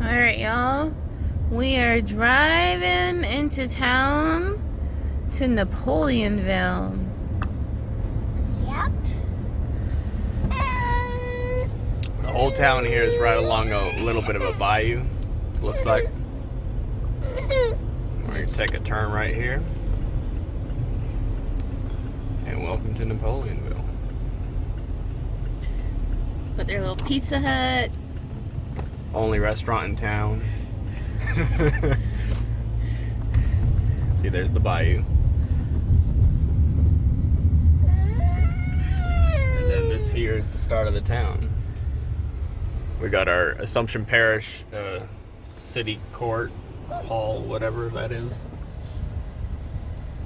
Alright, y'all. We are driving into town to Napoleonville. Yep. The whole town here is right along a little bit of a bayou, looks like. We're going to take a turn right here. And welcome to Napoleonville. But their little Pizza Hut. Only restaurant in town. See, there's the bayou. And then this here is the start of the town. We got our Assumption Parish City Court Hall, whatever that is.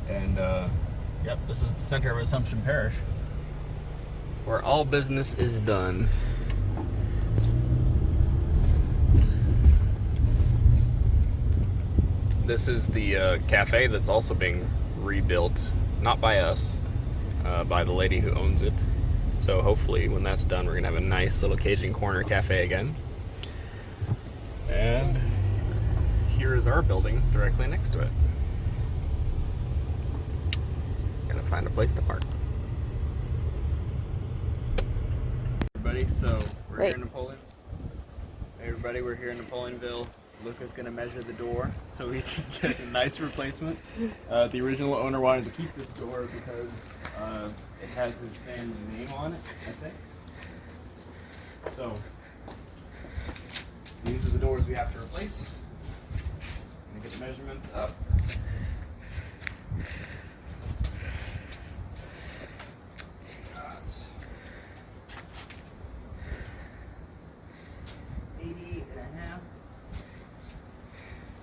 And yep, this is the center of Assumption Parish, where all business is done. This is the cafe that's also being rebuilt, not by us, by the lady who owns it. So hopefully when that's done, we're gonna have a nice little Cajun Corner cafe again. And here is our building directly next to it. Gonna find a place to park. Everybody, so we're here in Napoleon. Hey everybody, we're here in Napoleonville. Luca's gonna measure the door so we can get a nice replacement. The original owner wanted to keep this door because it has his family name on it, I think. So these are the doors we have to replace. I'm gonna get the measurements up.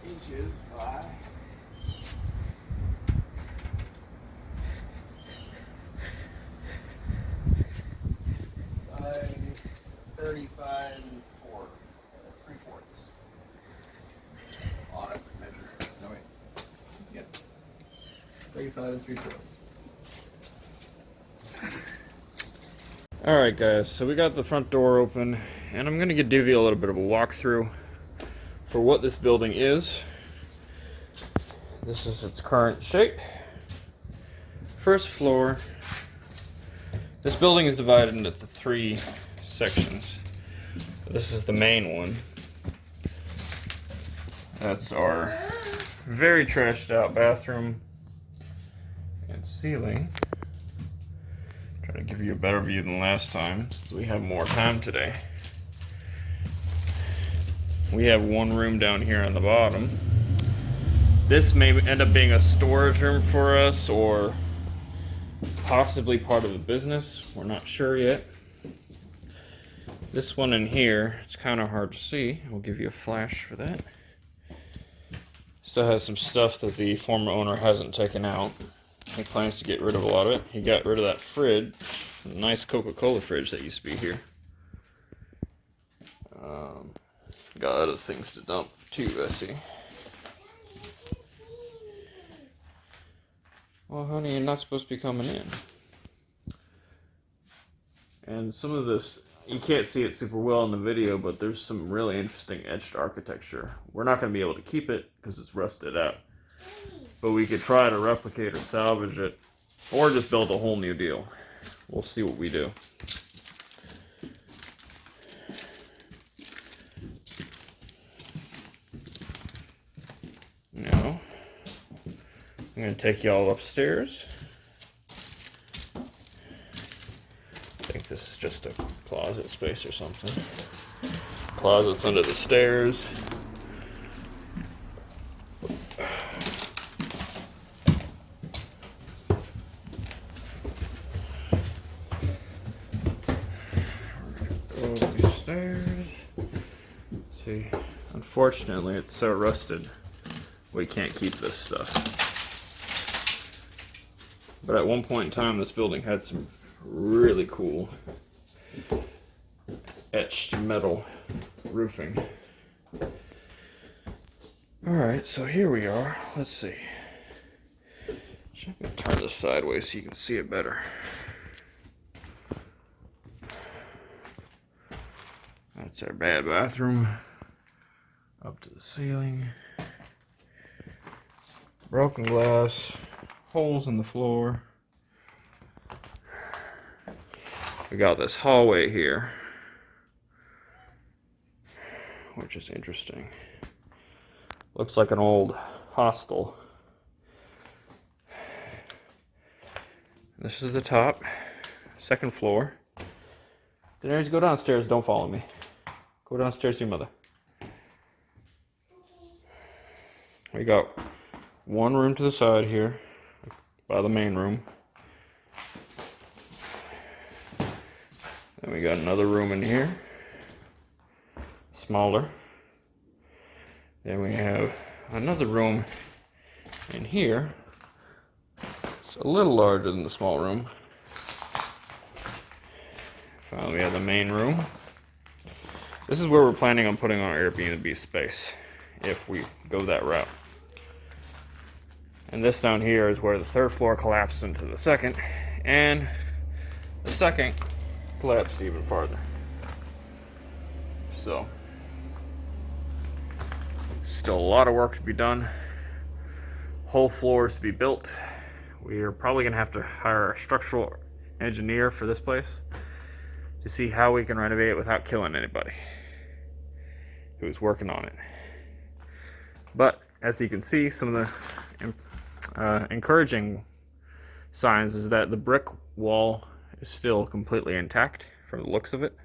Inches by 35 and 3/4. Odd measure. No wait. Yep. 35 and 3/4. Alright guys, so we got the front door open and I'm gonna give you a little bit of a walkthrough for what this building is. This is its current shape. First floor. This building is divided into 3 sections. This is the main one. That's our very trashed out bathroom and ceiling. Try to give you a better view than last time so we have more time today. We have one room down here on the bottom. This may end up being a storage room for us or possibly part of the business. We're not sure yet. This one in here, it's kind of hard to see. I'll give you a flash for that. Still has some stuff that the former owner hasn't taken out. He plans to get rid of a lot of it. He got rid of that fridge, a nice Coca-Cola fridge that used to be here. Got other things to dump too, I see. Well, honey, you're not supposed to be coming in. And some of this, you can't see it super well in the video, but there's some really interesting etched architecture. We're not going to be able to keep it because it's rusted out. But we could try to replicate or salvage it, or just build a whole new deal. We'll see what we do. Now, I'm going to take y'all upstairs. I think this is just a closet space or something. Closet's under the stairs. Go up these stairs. See, unfortunately, it's so rusted. We can't keep this stuff. But at one point in time, this building had some really cool etched metal roofing. Alright, so here we are. Let's see. I'm going to turn this sideways so you can see it better. That's our bad bathroom. up to the ceiling. Broken glass, holes in the floor. We got this hallway here, which is interesting. Looks like an old hostel. This is the top, second floor. Daenerys, go downstairs, don't follow me. Go downstairs to your mother. We got one room to the side here, by the main room. Then we got another room in here, smaller. Then we have another room in here. It's a little larger than the small room. Finally, we have the main room. This is where we're planning on putting our Airbnb space, if we go that route. And this down here is where the third floor collapsed into the second, and the second collapsed even farther. So, still a lot of work to be done. Whole floors to be built. We are probably gonna have to hire a structural engineer for this place to see how we can renovate it without killing anybody who's working on it. But as you can see, some of the encouraging signs is that the brick wall is still completely intact from the looks of it.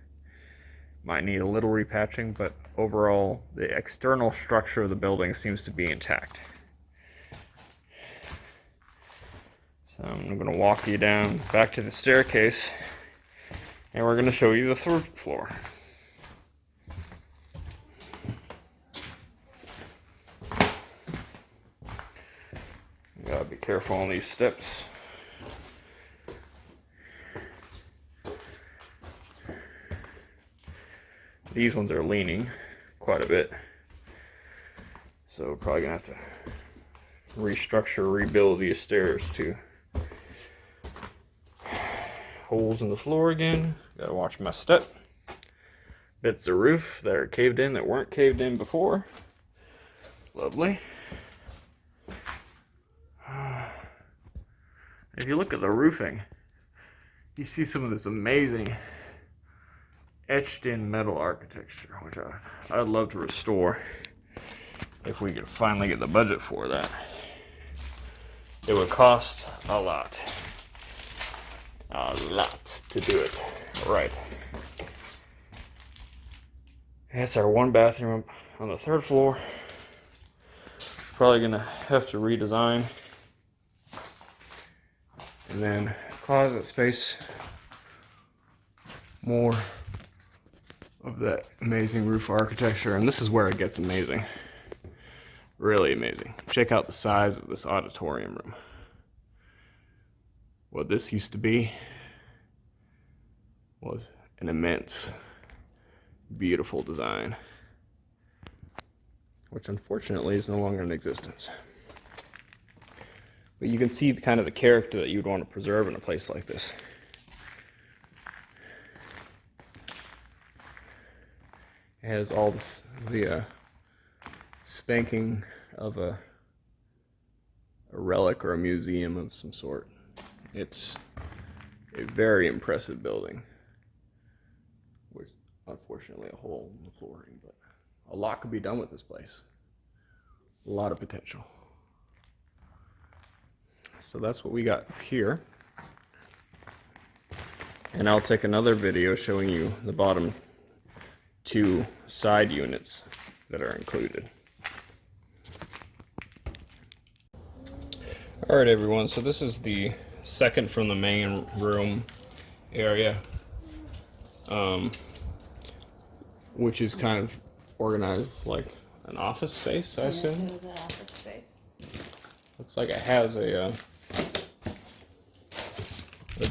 Might need a little repatching, but overall the external structure of the building seems to be intact. So I'm going to walk you down back to the staircase, and we're going to show you the third floor. You gotta be careful on these steps. These ones are leaning quite a bit, so we're probably gonna have to restructure, rebuild these stairs too. Holes in the floor again, gotta watch my step. Bits of roof that are caved in that weren't caved in before. Lovely. If you look at the roofing, you see some of this amazing etched in metal architecture, which I'd love to restore if we could finally get the budget for that. It would cost a lot to do it right. That's our one bathroom on the third floor. Probably gonna have to redesign. And then closet space, more of that amazing roof architecture. And this is where it gets amazing, really amazing. Check out the size of this auditorium room. What this used to be was an immense, beautiful design, which unfortunately is no longer in existence. But you can see the kind of the character that you'd want to preserve in a place like this. It has all this, the spanking of a relic or a museum of some sort. It's a very impressive building, with unfortunately a hole in the flooring, but a lot could be done with this place. A lot of potential. So that's what we got here. And I'll take another video showing you the bottom two side units that are included. Alright everyone, so this is the second from the main room area, which is kind of organized like an office space, I assume. It was an office space. Looks like it has a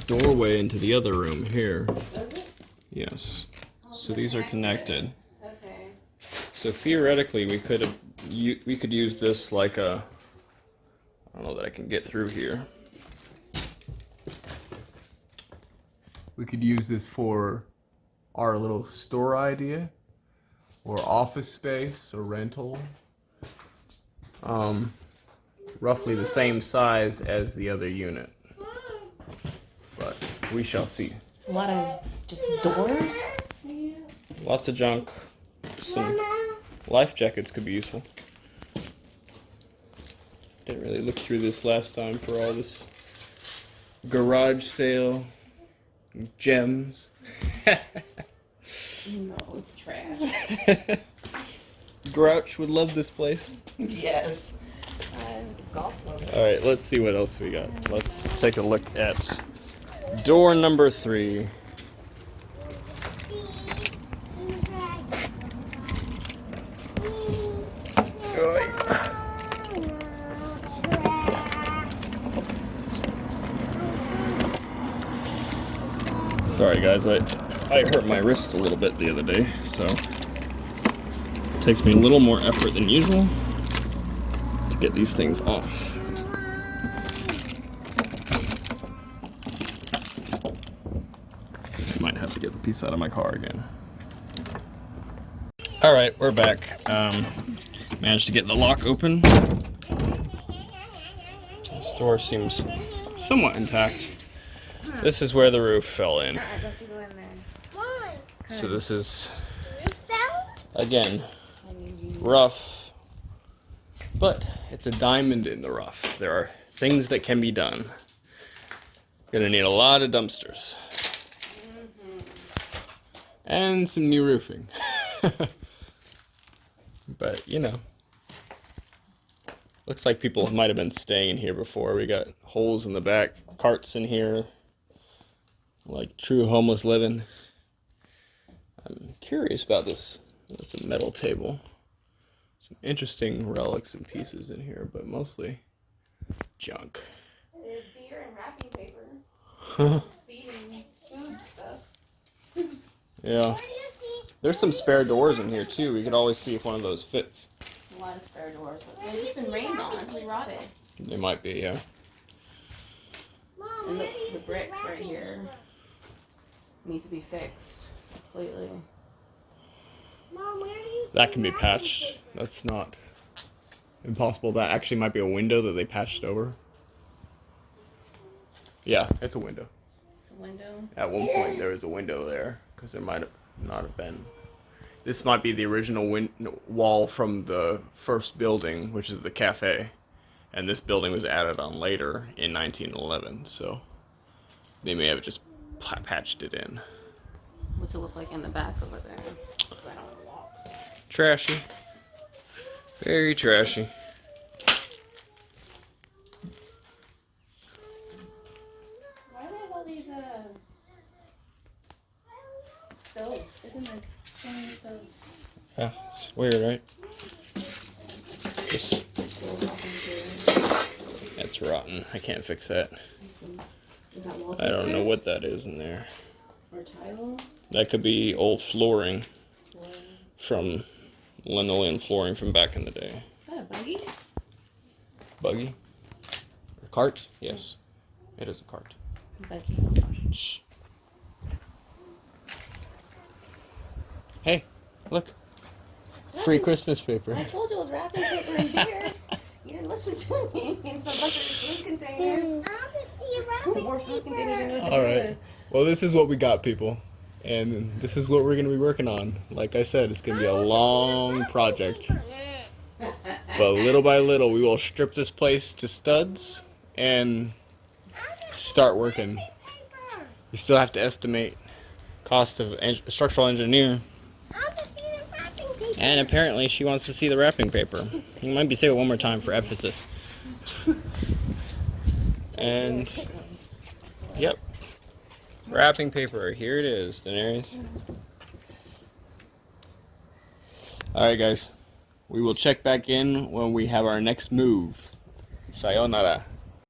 doorway into the other room here. Does it? Yes. So these are connected. Okay. So theoretically, we could use this like a, I don't know that I can get through here. We could use this for our little store idea, or office space or rental. Roughly the same size as the other unit, but we shall see. A lot of just doors. Lots of junk. Some life jackets could be useful. Didn't really look through this last time for all this garage sale gems. No, it's trash. Grouch would love this place. Yes. It's a golf club. Alright, let's see what else we got. Let's take a look at door number 3. Sorry guys, I hurt my wrist a little bit the other day, so it takes me a little more effort than usual to get these things off. Might have to get the piece out of my car again. Alright, we're back. Managed to get the lock open. This door seems somewhat intact. This is where the roof fell in. Don't you go in there. Why? So this is, You fell? again, I need you. rough, but it's a diamond in the rough. There are things that can be done. Gonna need a lot of dumpsters. And some new roofing. But, you know. Looks like people might have been staying in here before. We got holes in the back, carts in here. Like true homeless living. I'm curious about this. It's a metal table. Some interesting relics and pieces in here, but mostly junk. There's beer and wrapping paper. Feeding food stuff. Yeah. Where do you see? There's some spare doors in here too. We could always see if one of those fits. A lot of spare doors, but they've just been rained on. They rotted. They might be, yeah. Mom, And where do you the see brick right wrapping here paper? needs to be fixed completely. Mom, where do you see That can be wrapping patched. paper? That's not impossible. That actually might be a window that they patched over. Yeah, it's a window. It's a window. At one point there was a window there, because there might have not have been. This might be the original wall from the first building, which is the cafe. And this building was added on later in 1911, so they may have just patched it in. What's it look like in the back over there? I don't walk. Trashy. Very trashy. Why do they have all these stoves? Isn't there so many stoves? Yeah, it's weird, right? This, that's rotten. I can't fix that. Is that wallpaper? I don't know what that is in there. Or tile? That could be old flooring from linoleum flooring from back in the day. Is that a buggy? Buggy? A cart? Yes. It is a cart. Buggy. Shh. Hey, look. Free Christmas paper. I told you it was wrapping paper in here. You didn't listen to me. It's a bunch of food containers. I want to see wrapping More food paper. containers than what All they right. Well, this is what we got, people. And this is what we're going to be working on. Like I said, it's going to be a long project. But little by little, we will strip this place to studs and start working. We still have to estimate cost of structural engineer. I want to see the wrapping paper. And apparently she wants to see the wrapping paper. You might be say it one more time for emphasis. And, yep. Wrapping paper, here it is, Daenerys. Alright guys, we will check back in when we have our next move. Sayonara.